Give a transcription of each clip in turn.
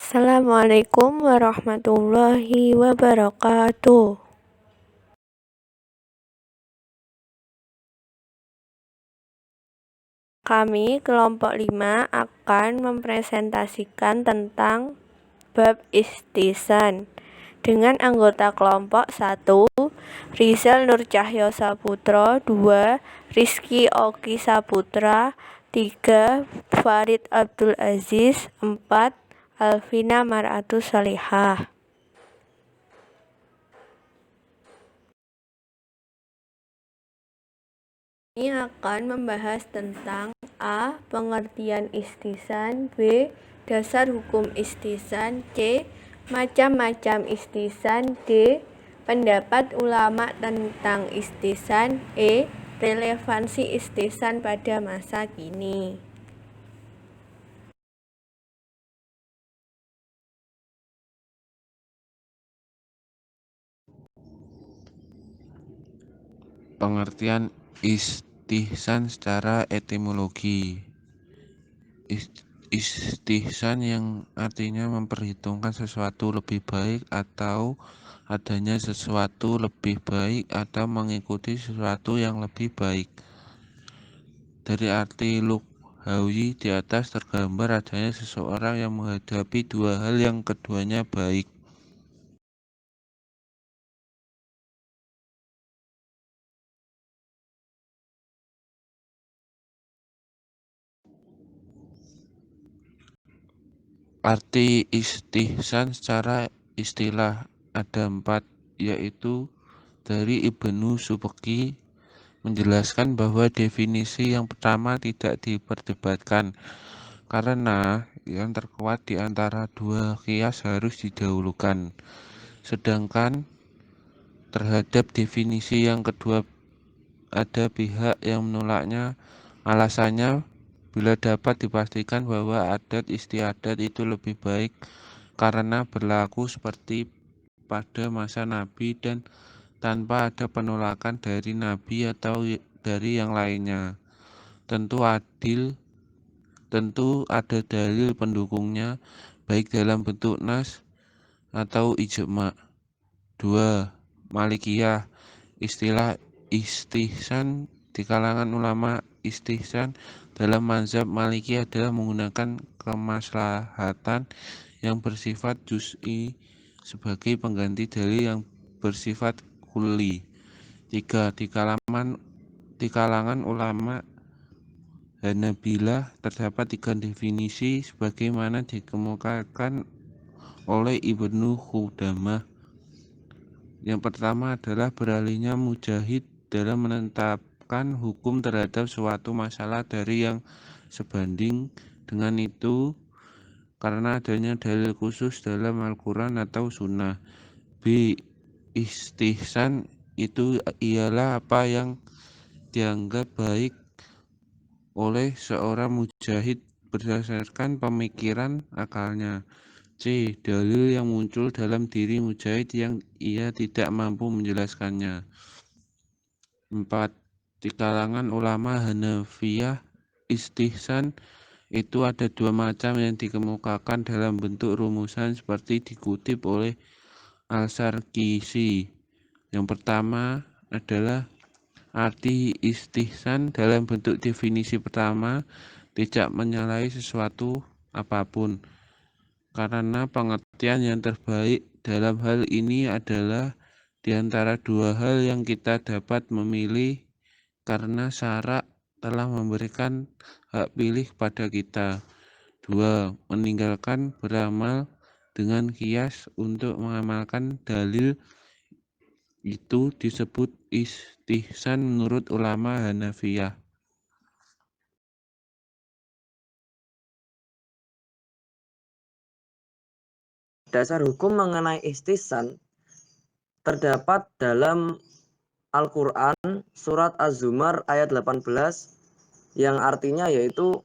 Assalamualaikum warahmatullahi wabarakatuh. Kami kelompok 5 akan mempresentasikan tentang bab istihsan dengan anggota kelompok 1 Rizal Nur Cahyo Saputra, 2 Rizky Oki Saputra, 3 Farid Abdul Aziz, 4 Alvina Maratus Salihah. Ini akan membahas tentang A. Pengertian istihsan, B. Dasar hukum istihsan, C. Macam-macam istihsan, D. Pendapat ulama tentang istihsan, E. Relevansi istihsan pada masa kini. Pengertian istihsan secara etimologi. Istihsan yang artinya memperhitungkan sesuatu lebih baik atau adanya sesuatu lebih baik atau mengikuti sesuatu yang lebih baik. Dari arti lughawi di atas tergambar adanya seseorang yang menghadapi dua hal yang keduanya baik. Arti istihsan secara istilah ada 4, yaitu dari Ibnu Subki menjelaskan bahwa definisi yang pertama tidak diperdebatkan karena yang terkuat di antara dua kias harus didahulukan. Sedangkan terhadap definisi yang kedua ada pihak yang menolaknya. Alasannya, bila dapat dipastikan bahwa adat istiadat itu lebih baik karena berlaku seperti pada masa Nabi dan tanpa ada penolakan dari Nabi atau dari yang lainnya. Tentu ada dalil pendukungnya baik dalam bentuk nas atau ijma'. 2. Malikiyah. Istilah istihsan di kalangan ulama istihsan dalam mazhab Maliki adalah menggunakan kemaslahatan yang bersifat juz'i sebagai pengganti dalil yang bersifat kulli. 3. Di kalangan ulama Hanabilah terdapat 3 definisi sebagaimana dikemukakan oleh Ibnu Qudamah. Yang pertama adalah beralihnya mujahid dalam menetapkan hukum terhadap suatu masalah dari yang sebanding dengan itu karena adanya dalil khusus dalam Al-Quran atau Sunnah. B. Istihsan itu ialah apa yang dianggap baik oleh seorang mujahid berdasarkan pemikiran akalnya. C. Dalil yang muncul dalam diri mujahid yang ia tidak mampu menjelaskannya. 4. Di kalangan ulama Hanafiyah, istihsan itu ada 2 macam yang dikemukakan dalam bentuk rumusan seperti dikutip oleh Al-Sarkisi. Yang pertama adalah arti istihsan dalam bentuk definisi pertama, tidak menyalahi sesuatu apapun. Karena pengertian yang terbaik dalam hal ini adalah di antara dua hal yang kita dapat memilih karena syarak telah memberikan hak pilih kepada kita. 2. Meninggalkan beramal dengan kias untuk mengamalkan dalil itu disebut istihsan menurut ulama Hanafiyah. Dasar hukum mengenai istihsan terdapat dalam Al-Quran surat Az-Zumar ayat 18 yang artinya yaitu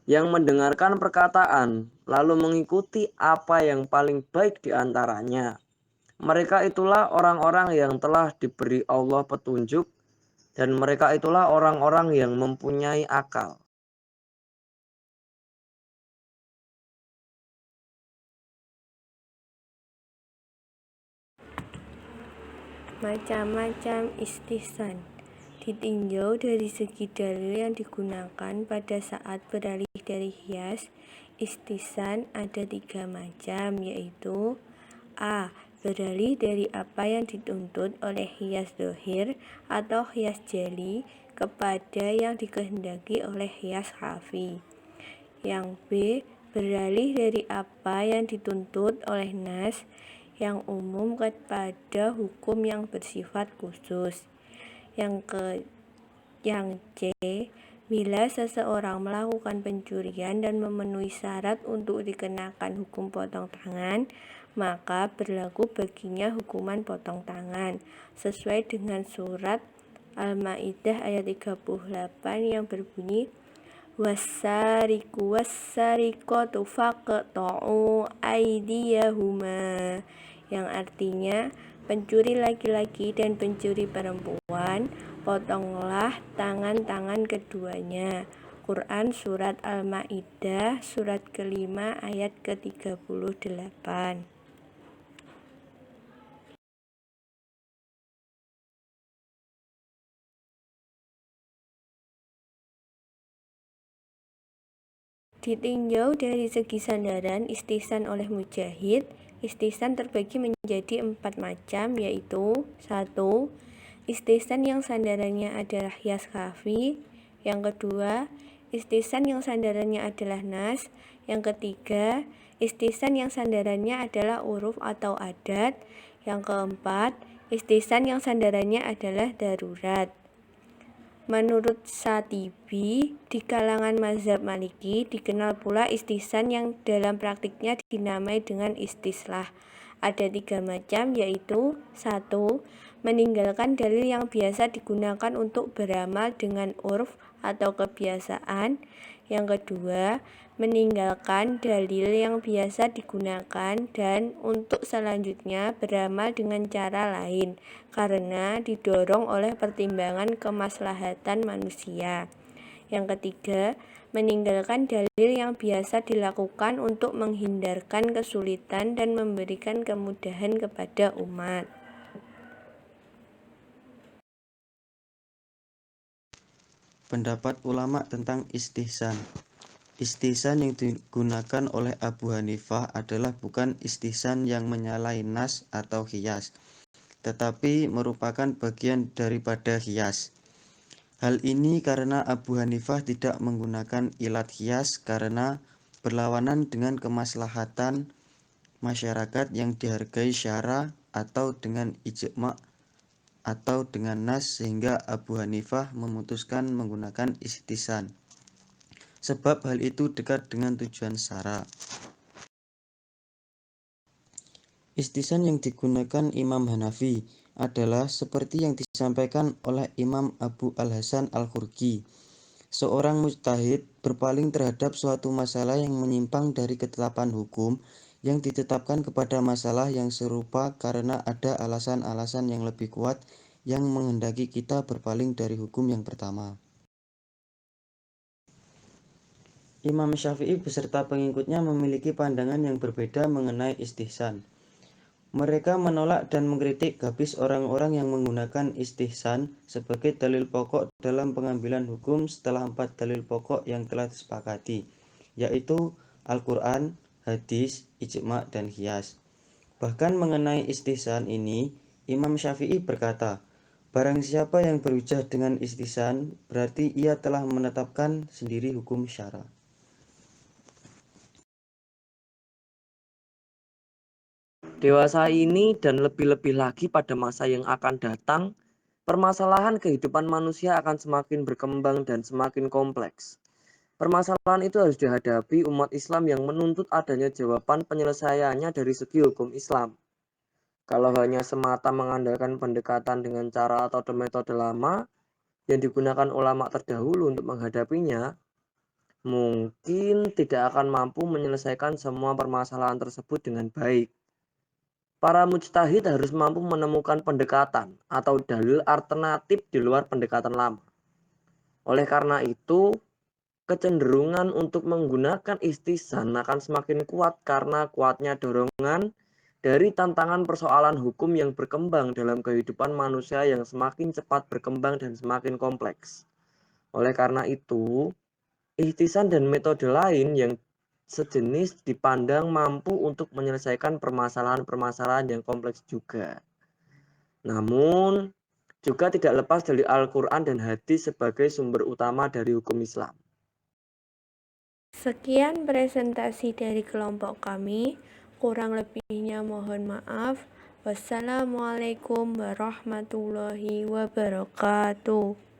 yang mendengarkan perkataan lalu mengikuti apa yang paling baik di antaranya. Mereka itulah orang-orang yang telah diberi Allah petunjuk dan mereka itulah orang-orang yang mempunyai akal. Macam-macam istihsan. Ditinjau dari segi dalil yang digunakan pada saat beralih dari hias, istihsan ada 3 macam, yaitu A. Beralih dari apa yang dituntut oleh hias dohir atau hias jeli kepada yang dikehendaki oleh hias khafi. Yang B. Beralih dari apa yang dituntut oleh nas yang umum kepada hukum yang bersifat khusus. Yang C. Bila seseorang melakukan pencurian dan memenuhi syarat untuk dikenakan hukum potong tangan, maka berlaku baginya hukuman potong tangan sesuai dengan surat Al-Maidah ayat 38 yang berbunyi Wassariqu wassariqatu faqta'u aydiyahuma, yang artinya pencuri laki-laki dan pencuri perempuan, potonglah tangan-tangan keduanya. Quran Surat Al-Maidah surat ke-5 ayat ke-38. Ditinjau dari segi sandaran istihsan oleh Mujahid, istihsan terbagi menjadi 4 macam, yaitu 1. Istihsan yang sandarannya adalah hias khafi. Yang kedua, istihsan yang sandarannya adalah nas. Yang ketiga, istihsan yang sandarannya adalah uruf atau adat. Yang keempat, istihsan yang sandarannya adalah darurat. Menurut Syatibi, di kalangan mazhab Maliki dikenal pula istihsan yang dalam praktiknya dinamai dengan istislah. Ada 3 macam, yaitu 1. Meninggalkan dalil yang biasa digunakan untuk beramal dengan urf atau kebiasaan. Yang kedua, meninggalkan dalil yang biasa digunakan dan untuk selanjutnya beramal dengan cara lain karena didorong oleh pertimbangan kemaslahatan manusia. Yang ketiga, meninggalkan dalil yang biasa dilakukan untuk menghindarkan kesulitan dan memberikan kemudahan kepada umat. Pendapat ulama tentang istihsan. Istihsan yang digunakan oleh Abu Hanifah adalah bukan istihsan yang menyalahi nas atau qiyas, tetapi merupakan bagian daripada qiyas. Hal ini karena Abu Hanifah tidak menggunakan ilat qiyas karena berlawanan dengan kemaslahatan masyarakat yang dihargai syara atau dengan ijma' atau dengan nas, sehingga Abu Hanifah memutuskan menggunakan istihsan sebab hal itu dekat dengan tujuan syara. Istihsan yang digunakan Imam Hanafi adalah seperti yang disampaikan oleh Imam Abu Al-Hasan Al-Khurqi. Seorang mujtahid berpaling terhadap suatu masalah yang menyimpang dari ketetapan hukum yang ditetapkan kepada masalah yang serupa karena ada alasan-alasan yang lebih kuat yang menghendaki kita berpaling dari hukum yang pertama. Imam Syafi'i beserta pengikutnya memiliki pandangan yang berbeda mengenai istihsan. Mereka menolak dan mengkritik habis orang-orang yang menggunakan istihsan sebagai dalil pokok dalam pengambilan hukum setelah 4 dalil pokok yang telah disepakati, yaitu Al-Quran, hadis, ijma' dan qiyas. Bahkan mengenai istihsan ini, Imam Syafi'i berkata, barang siapa yang berhujjah dengan istihsan, berarti ia telah menetapkan sendiri hukum syara. Dewasa ini dan lebih-lebih lagi pada masa yang akan datang, permasalahan kehidupan manusia akan semakin berkembang dan semakin kompleks. Permasalahan itu harus dihadapi umat Islam yang menuntut adanya jawaban penyelesaiannya dari segi hukum Islam. Kalau hanya semata mengandalkan pendekatan dengan cara atau metode lama yang digunakan ulama terdahulu untuk menghadapinya, mungkin tidak akan mampu menyelesaikan semua permasalahan tersebut dengan baik. Para mujtahid harus mampu menemukan pendekatan atau dalil alternatif di luar pendekatan lama. Oleh karena itu, kecenderungan untuk menggunakan istihsan akan semakin kuat karena kuatnya dorongan dari tantangan persoalan hukum yang berkembang dalam kehidupan manusia yang semakin cepat berkembang dan semakin kompleks. Oleh karena itu, ihtisan dan metode lain yang sejenis dipandang mampu untuk menyelesaikan permasalahan-permasalahan yang kompleks juga. Namun, juga tidak lepas dari Al-Quran dan hadis sebagai sumber utama dari hukum Islam. Sekian presentasi dari kelompok kami. Kurang lebihnya mohon maaf. Wassalamualaikum warahmatullahi wabarakatuh.